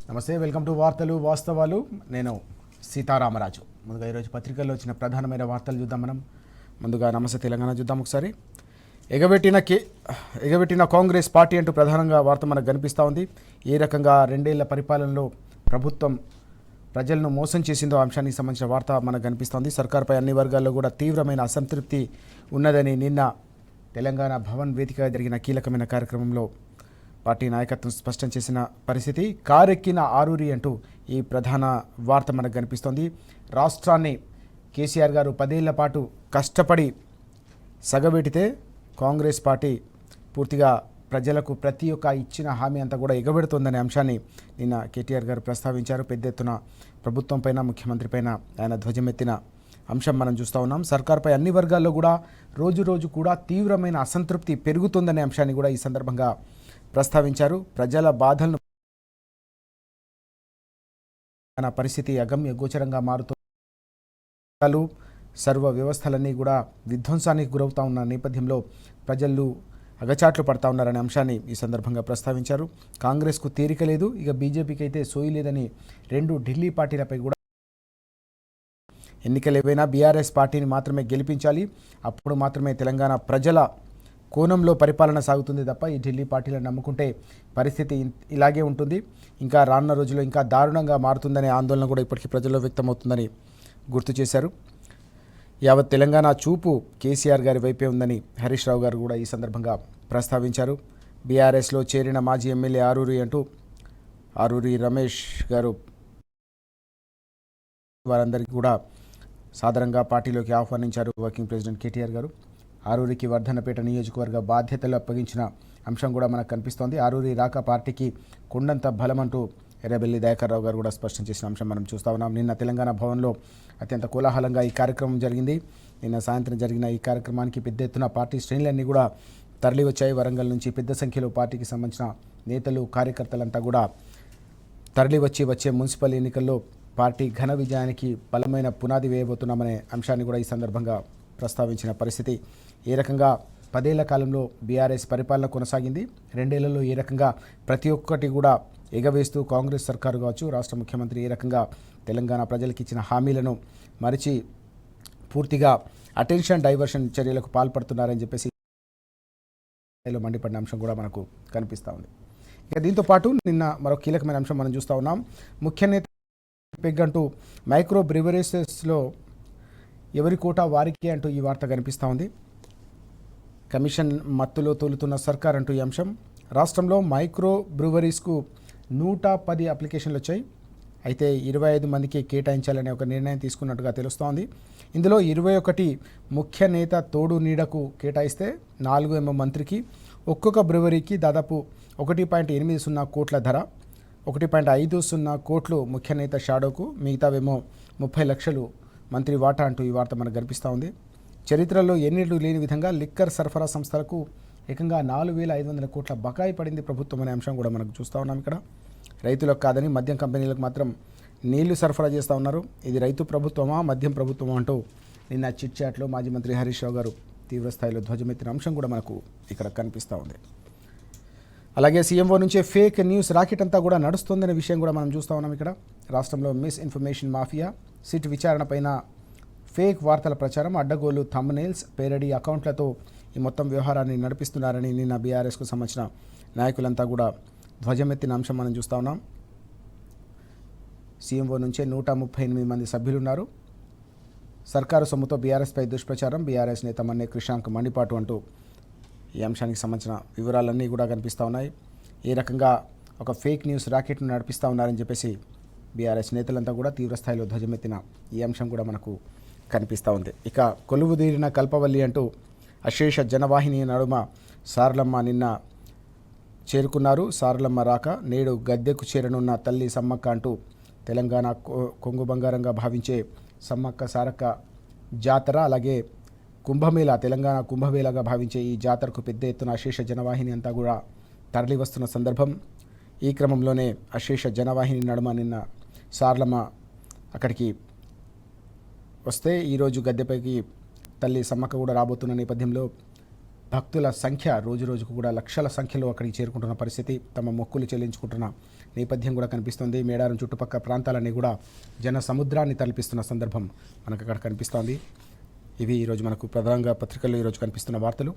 నమస్తే, welcome to వార్తలు వాస్తవాలు. నేను సీతారామరాజు. ముందుగా ఈరోజు పత్రికల్లో వచ్చిన ప్రధానమైన వార్తలు చూద్దాం. ముందుగా నమస్తే తెలంగాణ చూద్దాం ఒకసారి. ఎగబెట్టిన కాంగ్రెస్ పార్టీ అంటూ ప్రధానంగా వార్త మనకు కనిపిస్తూ ఉంది. ఏ రకంగా 2 ఏళ్ల పరిపాలనలో ప్రభుత్వం ప్రజలను మోసం చేసిందో అంశానికి సంబంధించిన వార్త మనకు కనిపిస్తోంది. సర్కార్పై అన్ని వర్గాల్లో కూడా తీవ్రమైన అసంతృప్తి ఉన్నదని నిన్న తెలంగాణ భవన్ వేదికగా జరిగిన కీలకమైన కార్యక్రమంలో పార్టీ నాయకత్వం స్పష్టం చేసిన పరిస్థితి. కారెక్కిన ఆరూరి అంటూ ఈ ప్రధాన వార్త మనకు కనిపిస్తోంది. రాష్ట్రాన్ని కేసీఆర్ గారు 10 ఏళ్ల పాటు కష్టపడి సగబెడితే కాంగ్రెస్ పార్టీ పూర్తిగా ప్రజలకు ప్రతి ఒక్క ఇచ్చిన హామీ అంతా కూడా ఎగబెడుతోందనే అంశాన్ని నిన్న కేటీఆర్ గారు ప్రస్తావించారు. పెద్ద ఎత్తున ప్రభుత్వం పైన, ముఖ్యమంత్రి పైన ఆయన ధ్వజమెత్తిన అంశం మనం చూస్తూ ఉన్నాం. సర్కార్పై అన్ని వర్గాల్లో కూడా రోజు కూడా తీవ్రమైన అసంతృప్తి పెరుగుతుందనే అంశాన్ని కూడా ఈ సందర్భంగా ప్రస్తావించారు. ప్రజల బాధలను పరిస్థితి అగమ్య గోచరంగా మారుతూ సర్వ వ్యవస్థలన్నీ కూడా విధ్వంసానికి గురవుతా ఉన్న నేపథ్యంలో ప్రజలు అగచాట్లు పడతా ఉన్నారనే అంశాన్ని ఈ సందర్భంగా ప్రస్తావించారు. కాంగ్రెస్కు తీరిక లేదు, ఇక బీజేపీకి అయితే సోయి లేదని 2 ఢిల్లీ పార్టీలపై కూడా ఎన్నికలు ఏవైనా బీఆర్ఎస్ పార్టీని మాత్రమే గెలిపించాలి, అప్పుడు మాత్రమే తెలంగాణ ప్రజల కోణంలో పరిపాలన సాగుతుంది తప్ప ఈ ఢిల్లీ పార్టీలను నమ్ముకుంటే పరిస్థితి ఇలాగే ఉంటుంది, ఇంకా రానున్న రోజుల్లో ఇంకా దారుణంగా మారుతుందనే ఆందోళన కూడా ఇప్పటికీ ప్రజల్లో వ్యక్తమవుతుందని గుర్తు చేశారు. యావత్ తెలంగాణ చూపు కేసీఆర్ గారి వైపే ఉందని హరీష్ రావు గారు కూడా ఈ సందర్భంగా ప్రస్తావించారు. బీఆర్ఎస్లో చేరిన మాజీ ఎమ్మెల్యే ఆరూరి అంటూ ఆరూరి రమేష్ గారు వారందరికీ కూడా సాదరంగా పార్టీలోకి ఆహ్వానించారు వర్కింగ్ ప్రెసిడెంట్ కేటీఆర్ గారు. ఆరూరికి వర్ధన్నపేట నియోజకవర్గ బాధ్యతలు అప్పగించిన అంశం కూడా మనకు కనిపిస్తోంది. ఆరూరి రాక పార్టీకి కొండంత బలం అంటూ ఎర్రబెల్లి దయాకర్ రావు గారు కూడా స్పష్టం చేసిన అంశం మనం చూస్తూ ఉన్నాం. నిన్న తెలంగాణ భవన్లో అత్యంత కోలాహలంగా ఈ కార్యక్రమం జరిగింది. నిన్న సాయంత్రం జరిగిన ఈ కార్యక్రమానికి పెద్ద ఎత్తున పార్టీ శ్రేణులన్నీ కూడా తరలి వచ్చాయి. వరంగల్ నుంచి పెద్ద సంఖ్యలో పార్టీకి సంబంధించిన నేతలు, కార్యకర్తలంతా కూడా తరలి వచ్చే మున్సిపల్ ఎన్నికల్లో పార్టీ ఘన విజయానికి బలమైన పునాది వేయబోతున్నామనే అంశాన్ని కూడా ఈ సందర్భంగా ప్రస్తావించిన పరిస్థితి. ఏ రకంగా 10 ఏళ్ల కాలంలో బీఆర్ఎస్ పరిపాలన కొనసాగింది, 2 ఏళ్లలో ఏ రకంగా ప్రతి ఒక్కటి కూడా ఎగవేస్తూ కాంగ్రెస్ సర్కారు కావచ్చు, రాష్ట్ర ముఖ్యమంత్రి ఏ రకంగా తెలంగాణ ప్రజలకు ఇచ్చిన హామీలను మరిచి పూర్తిగా అటెన్షన్ డైవర్షన్ చర్యలకు పాల్పడుతున్నారని చెప్పేసి మండిపడిన అంశం కూడా మనకు కనిపిస్తూ ఉంది. ఇక దీంతో పాటు నిన్న మరో కీలకమైన అంశం మనం చూస్తూ ఉన్నాం. ముఖ్య నేత పెగ్ అంటూ మైక్రో బ్రివరేసెస్లో ఎవరి కోటా వారికే అంటూ ఈ వార్త కనిపిస్తూ ఉంది. కమిషన్ మత్తులో తోలుతున్న సర్కార్ అంటూ ఈ అంశం. రాష్ట్రంలో మైక్రో బ్రూవరీస్కు 110 అప్లికేషన్లు వచ్చాయి. అయితే 25 మందికి కేటాయించాలనే ఒక నిర్ణయం తీసుకున్నట్టుగా తెలుస్తోంది. ఇందులో 21 ముఖ్య నేత తోడు నీడకు కేటాయిస్తే 4 మంత్రికి, ఒక్కొక్క బ్రూవరీకి దాదాపు 1.80 కోట్ల ధర, 1.50 కోట్లు ముఖ్య నేత షాడోకు, మిగతావేమో 30 లక్షలు మంత్రి వాటా అంటూ ఈ వార్త మనకు కనిపిస్తూ ఉంది. చరిత్రలో ఎన్నిళ్ళు లేని విధంగా లిక్కర్ సరఫరా సంస్థలకు ఏకంగా 4,500 కోట్ల బకాయి పడింది ప్రభుత్వం అనే అంశం కూడా మనకు చూస్తూ ఉన్నాం. ఇక్కడ రైతులకు కాదని మద్యం కంపెనీలకు మాత్రం నీళ్లు సరఫరా చేస్తూ ఉన్నారు. ఇది రైతు ప్రభుత్వమా, మద్యం ప్రభుత్వమా అంటూ నిన్న చిట్ చాట్లో మాజీ మంత్రి హరీష్ రావు గారు తీవ్రస్థాయిలో ధ్వజమెత్తిన అంశం కూడా మనకు ఇక్కడ కనిపిస్తూ ఉంది. అలాగే సీఎంఓ నుంచే ఫేక్ న్యూస్ రాకెట్ అంతా కూడా నడుస్తుందనే విషయం కూడా మనం చూస్తూ ఉన్నాం. ఇక్కడ రాష్ట్రంలో మిస్ ఇన్ఫర్మేషన్ మాఫియా, సిట్ విచారణ పైన ఫేక్ వార్తల ప్రచారం, అడ్డగోలు థంబ్నెయిల్స్, పేరడీ అకౌంట్లతో ఈ మొత్తం వ్యవహారాన్ని నడిపిస్తున్నారని నిన్న బీఆర్ఎస్కు సంబంధించిన నాయకులంతా కూడా ధ్వజమెత్తిన అంశం మనం చూస్తూ ఉన్నాం. సీఎంఓ నుంచే 138 మంది సభ్యులున్నారు. సర్కారు సొమ్ముతో బీఆర్ఎస్పై దుష్ప్రచారం, బీఆర్ఎస్ నేత మన్నే కృషాంక్ మండిపాటు అంటూ ఈ అంశానికి సంబంధించిన వివరాలన్నీ కూడా కనిపిస్తూ ఉన్నాయి. ఏ రకంగా ఒక ఫేక్ న్యూస్ రాకెట్ను నడిపిస్తూ ఉన్నారని చెప్పేసి బీఆర్ఎస్ నేతలంతా కూడా తీవ్రస్థాయిలో ధ్వజమెత్తిన ఈ అంశం కూడా మనకు కనిపిస్తూ ఉంది. ఇక కొలువుదీరిన కల్పవల్లి అంటూ అశేష జనవాహిని నడుమ సారలమ్మ నిన్న చేరుకున్నారు. సారలమ్మ రాక నేడు గద్దెకు చేరనున్న తల్లి సమ్మక్క అంటూ తెలంగాణ కొంగు బంగారంగా భావించే సమ్మక్క సారక్క జాతర, అలాగే కుంభమేళ, తెలంగాణ కుంభమేళగా భావించే ఈ జాతరకు పెద్ద ఎత్తున అశేష జనవాహిని అంతా కూడా తరలి వస్తున్న సందర్భం. ఈ క్రమంలోనే అశేష జనవాహిని నడుమ నిన్న సారలమ్మ అక్కడికి వస్తే ఈరోజు గద్దెపైకి తల్లి సమ్మక్క కూడా రాబోతున్న నేపథ్యంలో భక్తుల సంఖ్య రోజు రోజుకు కూడా లక్షల సంఖ్యలో అక్కడికి చేరుకుంటున్న పరిస్థితి, తమ మొక్కులు చెల్లించుకుంటున్న నేపథ్యం కూడా కనిపిస్తుంది. మేడారం చుట్టుపక్కల ప్రాంతాలన్నీ కూడా జన సముద్రాన్ని తలపిస్తున్న సందర్భం మనకు అక్కడ కనిపిస్తోంది. ఇవి ఈరోజు మనకు ప్రధానంగా పత్రికల్లో ఈరోజు కనిపిస్తున్న వార్తలు.